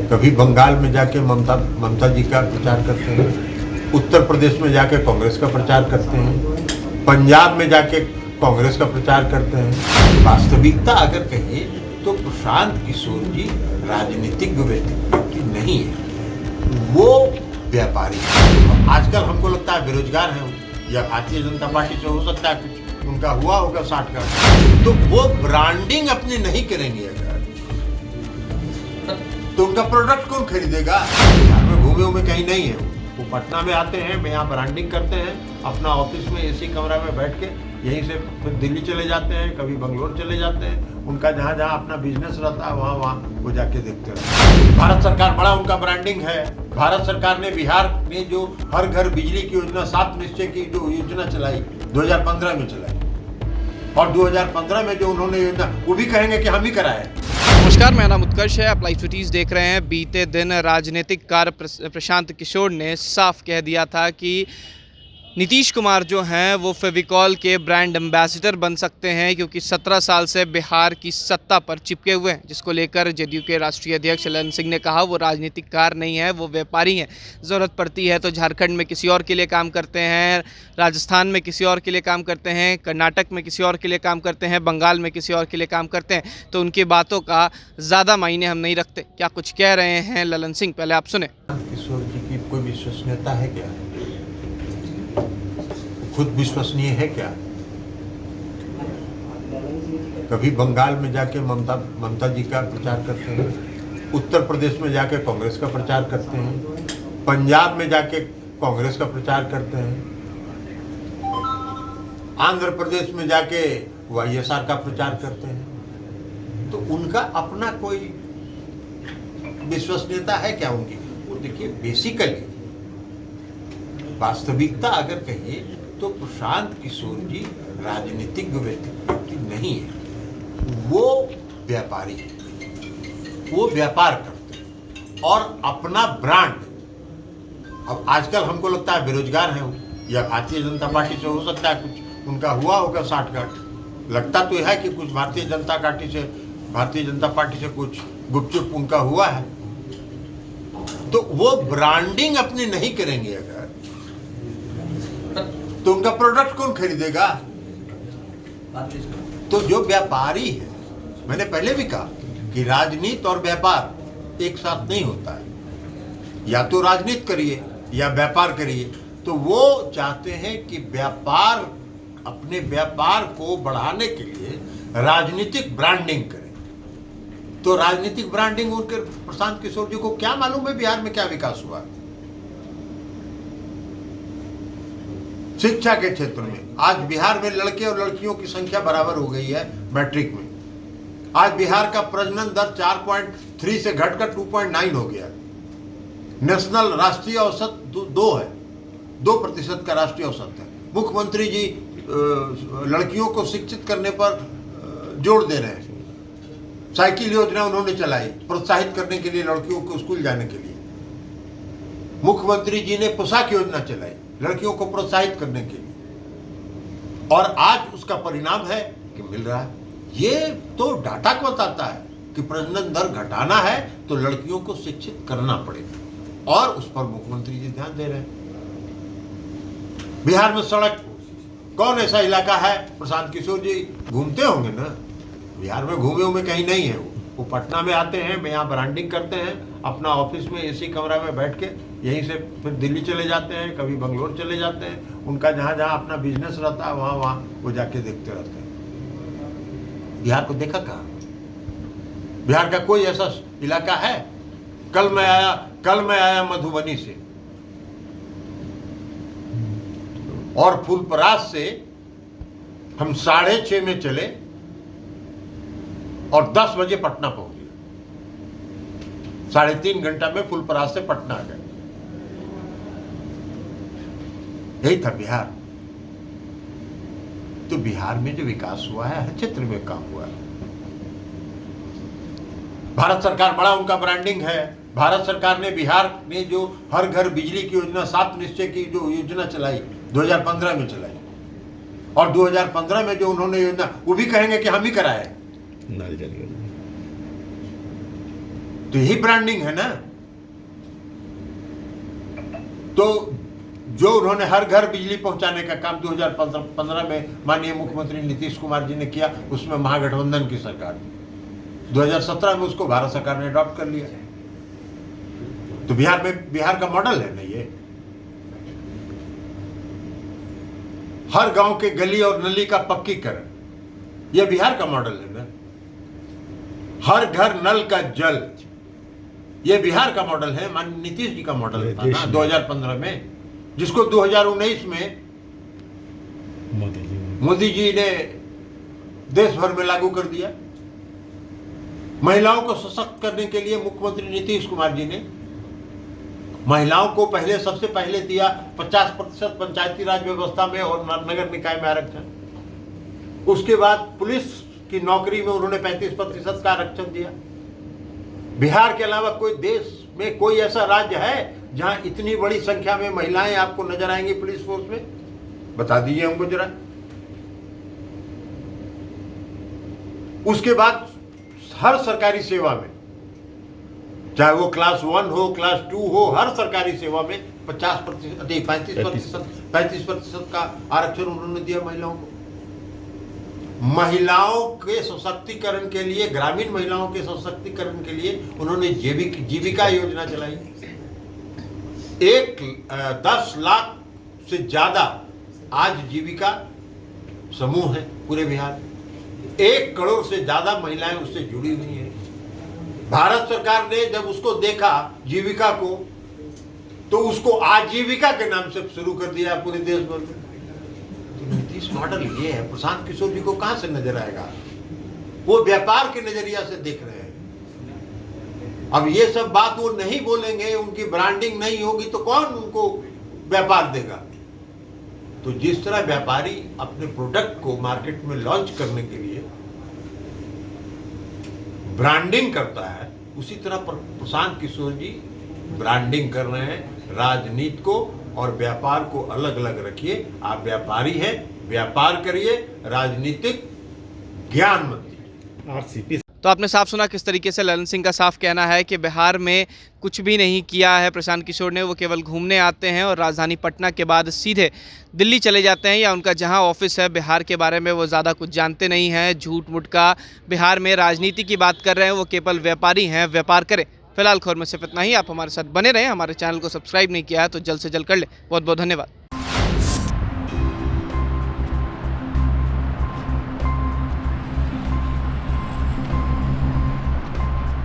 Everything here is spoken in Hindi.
कभी बंगाल में जाके ममता जी का प्रचार करते हैं, उत्तर प्रदेश में जाके कांग्रेस का प्रचार करते हैं, पंजाब में जाके कांग्रेस का प्रचार करते हैं। वास्तविकता अगर कहें तो प्रशांत किशोर जी राजनीतिक व्यक्ति नहीं है, वो व्यापारी है। आजकल हमको लगता है बेरोजगार है या भारतीय जनता पार्टी से हो सकता है कुछ उनका हुआ होगा 60 का, तो वो ब्रांडिंग अपनी नहीं करेंगे अगर तो उनका प्रोडक्ट कौन खरीदेगा। बिहार में घूमे कहीं नहीं है, वो पटना में आते हैं, यहाँ ब्रांडिंग करते हैं, अपना ऑफिस में एसी कमरा में बैठ के यहीं से फिर दिल्ली चले जाते हैं, कभी बंगलोर चले जाते हैं। उनका जहाँ जहाँ अपना बिजनेस रहता है वहाँ वो जाके देखते रहते हैं। भारत सरकार बड़ा उनका ब्रांडिंग है। भारत सरकार ने बिहार में जो हर घर बिजली की योजना 7 निश्चय की जो योजना चलाई 2015 में चलाई, और 2015 में जो उन्होंने योजना वो भी कहेंगे कि हम ही कराए। नमस्कार, मेरा नाम उत्कर्ष है। आप लाइव सिटीज़ देख रहे हैं। बीते दिन राजनीतिक कार प्रशांत किशोर ने साफ कह दिया था कि नीतीश कुमार जो हैं वो फेविकॉल के ब्रांड एम्बेसडर बन सकते हैं, क्योंकि 17 साल से बिहार की सत्ता पर चिपके हुए हैं, जिसको लेकर जदयू के राष्ट्रीय अध्यक्ष ललन सिंह ने कहा वो राजनीतिक कार नहीं है, वो व्यापारी हैं। ज़रूरत पड़ती है तो झारखंड में किसी और के लिए काम करते हैं, राजस्थान में किसी और के लिए काम करते हैं, कर्नाटक में किसी और के लिए काम करते हैं, बंगाल में किसी और के लिए काम करते हैं, तो उनकी बातों का ज़्यादा मायने हम नहीं रखते। क्या कुछ कह रहे हैं ललन सिंह, पहले आप सुने। किशोर जी की कोई विश्वसनीयता है क्या? खुद विश्वसनीय है क्या? कभी बंगाल में जाके ममता जी का प्रचार करते हैं, उत्तर प्रदेश में जाके कांग्रेस का प्रचार करते हैं, पंजाब में जाके कांग्रेस का प्रचार करते हैं, आंध्र प्रदेश में जाके वाईएसआर का प्रचार करते हैं, तो उनका अपना कोई विश्वसनीयता है क्या उनकी? वो देखिए, बेसिकली वास्तविकता अगर कहें तो प्रशांत किशोर जी राजनीतिक व्यक्ति नहीं है, वो व्यापारी है, वो व्यापार करते हैं और अपना ब्रांड। अब आजकल हमको लगता है बेरोजगार है या भारतीय जनता पार्टी से हो सकता है कुछ उनका हुआ होगा 60 का, लगता तो है कि कुछ भारतीय जनता पार्टी से कुछ गुपचुप उनका हुआ है, तो वो ब्रांडिंग अपनी नहीं करेंगे अगर तो उनका प्रोडक्ट कौन खरीदेगा। तो जो व्यापारी है, मैंने पहले भी कहा कि राजनीति और व्यापार एक साथ नहीं होता है, या तो राजनीति करिए या व्यापार करिए। तो वो चाहते हैं कि व्यापार अपने व्यापार को बढ़ाने के लिए राजनीतिक ब्रांडिंग करें। तो राजनीतिक ब्रांडिंग उनके प्रशांत किशोर जी को क्या मालूम है बिहार में क्या विकास हुआ। शिक्षा के क्षेत्र में आज बिहार में लड़के और लड़कियों की संख्या बराबर हो गई है मैट्रिक में। आज बिहार का प्रजनन दर 4.3 से घटकर 2.9 हो गया। नेशनल राष्ट्रीय औसत 2 है, 2% का राष्ट्रीय औसत है। मुख्यमंत्री जी लड़कियों को शिक्षित करने पर जोर दे रहे हैं। साइकिल योजना उन्होंने चलाई प्रोत्साहित करने के लिए, लड़कियों को स्कूल जाने के लिए। मुख्यमंत्री जी ने पोशाक योजना चलाई लड़कियों को प्रोत्साहित करने के लिए, और आज उसका परिणाम है कि मिल रहा है। ये तो डाटा को बताता है कि प्रजनन दर घटाना है तो लड़कियों को शिक्षित करना पड़ेगा, और उस पर मुख्यमंत्री जी ध्यान दे रहे हैं। बिहार में सड़क, कौन ऐसा इलाका है, प्रशांत किशोर जी घूमते होंगे ना, बिहार में घूमे कहीं नहीं है। वो पटना में आते हैं, यहाँ ब्रांडिंग करते हैं, अपना ऑफिस में एसी कमरा में बैठ के यहीं से फिर दिल्ली चले जाते हैं, कभी बंगलोर चले जाते हैं। उनका जहाँ जहाँ अपना बिजनेस रहता है वहाँ वो जाके देखते रहते हैं। बिहार को देखा कहाँ? बिहार का कोई ऐसा इलाका है? कल मैं आया मधुबनी से, और फुलपरास से हम 6:30 में चले और 10 बजे पटना पहुंचे। 3.5 घंटा में फुलपरास से पटना आ गए। यही था बिहार। तो बिहार में जो विकास हुआ है हर क्षेत्र में काम हुआ है। भारत सरकार बड़ा उनका ब्रांडिंग है। भारत सरकार ने बिहार में जो हर घर बिजली की योजना 7 निश्चय की जो योजना चलाई 2015 में चलाई, और 2015 में जो उन्होंने योजना वो भी कहेंगे कि हम ही कराए। तो यही ब्रांडिंग है ना। तो जो उन्होंने हर घर बिजली पहुंचाने का काम 2015 में माननीय मुख्यमंत्री नीतीश कुमार जी ने किया, उसमें महागठबंधन की सरकार थी। 2017 में उसको भारत सरकार ने अडॉप्ट कर लिया। तो बिहार का मॉडल है ना ये। हर गांव के गली और नली का पक्कीकरण, यह बिहार का मॉडल है ना। हर घर नल का जल, यह बिहार का मॉडल है, माननीय नीतीश जी का मॉडल था ना 2015 में, जिसको 2019 में मोदी जी ने देश भर में लागू कर दिया। महिलाओं को सशक्त करने के लिए मुख्यमंत्री नीतीश कुमार जी ने महिलाओं को सबसे पहले दिया 50% पंचायती राज व्यवस्था में और नगर निकाय में आरक्षण। उसके बाद पुलिस की नौकरी में उन्होंने 35% का आरक्षण दिया। बिहार के अलावा कोई देश में कोई ऐसा राज्य है जहां इतनी बड़ी संख्या में महिलाएं आपको नजर आएंगी पुलिस फोर्स में? बता दीजिए हमको जरा। उसके बाद हर सरकारी सेवा में, चाहे वो क्लास 1 हो, क्लास 2 हो, हर सरकारी सेवा में 35% का आरक्षण उन्होंने दिया महिलाओं को। महिलाओं के सशक्तिकरण के लिए, ग्रामीण महिलाओं के सशक्तिकरण के लिए उन्होंने जीविका योजना चलाई। 10 लाख से ज्यादा आज जीविका समूह है पूरे बिहार। 1 करोड़ से ज्यादा महिलाएं उससे जुड़ी हुई हैं। भारत सरकार ने जब उसको देखा जीविका को, तो उसको आजीविका के नाम से शुरू कर दिया पूरे देश भर में। तो नीतीश मॉडल ये है। प्रशांत किशोर जी को कहां से नजर आएगा? वो व्यापार के नजरिया से देख रहे हैं। अब ये सब बात वो नहीं बोलेंगे, उनकी ब्रांडिंग नहीं होगी तो कौन उनको व्यापार देगा? तो जिस तरह व्यापारी अपने प्रोडक्ट को मार्केट में लॉन्च करने के लिए ब्रांडिंग करता है, उसी तरह प्रशांत किशोर जी ब्रांडिंग कर रहे हैं। राजनीति को और व्यापार को अलग अलग रखिए। आप व्यापारी हैं, व्यापार करिए, राजनीतिक ज्ञान मत दीजिए। आरसीपी। तो आपने साफ सुना किस तरीके से ललन सिंह का साफ कहना है कि बिहार में कुछ भी नहीं किया है प्रशांत किशोर ने। वो केवल घूमने आते हैं और राजधानी पटना के बाद सीधे दिल्ली चले जाते हैं, या उनका जहां ऑफिस है बिहार के बारे में वो ज़्यादा कुछ जानते नहीं हैं। झूठ मूठ का बिहार में राजनीति की बात कर रहे हैं। वो केवल व्यापारी हैं, व्यापार करें। फिलहाल खबर में सिर्फ इतना ही। आप हमारे साथ बने रहें। हमारे चैनल को सब्सक्राइब नहीं किया है तो जल्द से जल्द कर ले। बहुत बहुत धन्यवाद।